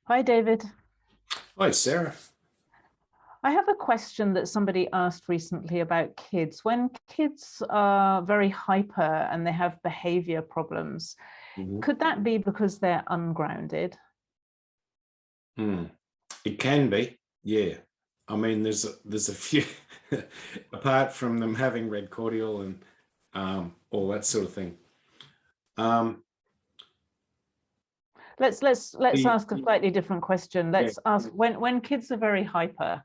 Hi, David. Hi, Sarah. I have a question that somebody asked recently about kids. When kids are very hyper and they have behavior problems, Mhm. could that be because they're ungrounded? It can be, yeah. I mean, there's a few, apart from them having red cordial and all that sort of thing. Um, Let's the ask a slightly different question. yeah, Let's ask when kids are very hyper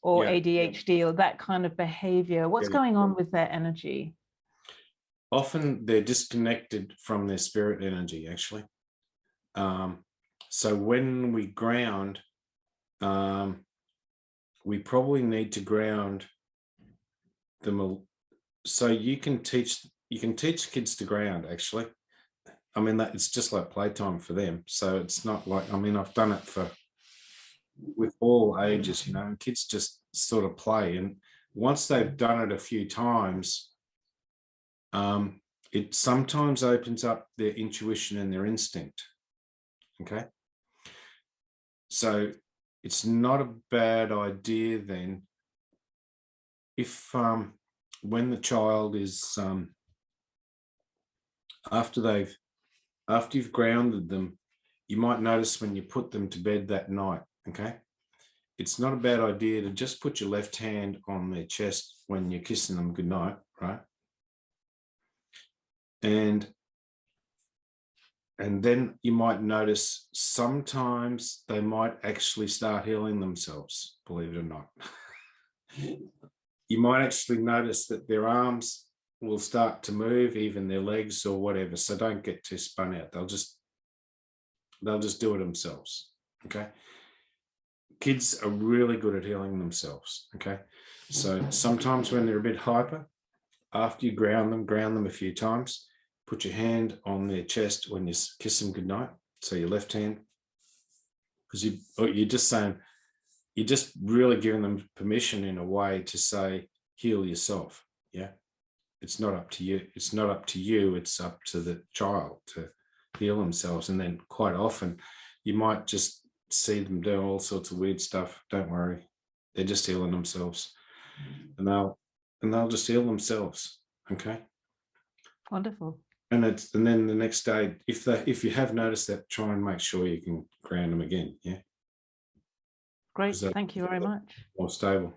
or yeah, ADHD or that kind of behavior, what's yeah. going on with their energy? Often they're disconnected from their spirit energy, actually. Um, so when we ground, um, we probably need to ground them. So you can teach kids to ground, actually. I mean, that it's just like playtime for them. So it's not like, I mean, I've done it for with all ages, and kids just sort of play. And once they've done it a few times, um, it sometimes opens up their intuition and their instinct. Okay. So it's not a bad idea then if when the child is after they've after you've grounded them, you might notice when you put them to bed that night. Okay, it's not a bad idea to just put your left hand on their chest when you're kissing them goodnight, right? And then you might notice sometimes they might actually start healing themselves, believe it or not. You might actually notice that their arms will start to move, even their legs or whatever. So don't get too spun out. They'll just do it themselves. Okay. Kids are really good at healing themselves. Okay. So sometimes when they're a bit hyper, after you ground them a few times, put your hand on their chest when you kiss them goodnight. So your left hand, because you're just saying, you're just really giving them permission in a way to say, heal yourself. Yeah. It's not up to you. It's not up to you. It's up to the child to heal themselves. And then quite often you might just see them doing all sorts of weird stuff. Don't worry. They're just healing themselves. And they'll just heal themselves. Okay. Wonderful. And then the next day, if you have noticed that, try and make sure you can ground them again. Yeah. Great. Because they're Thank you very much. more stable.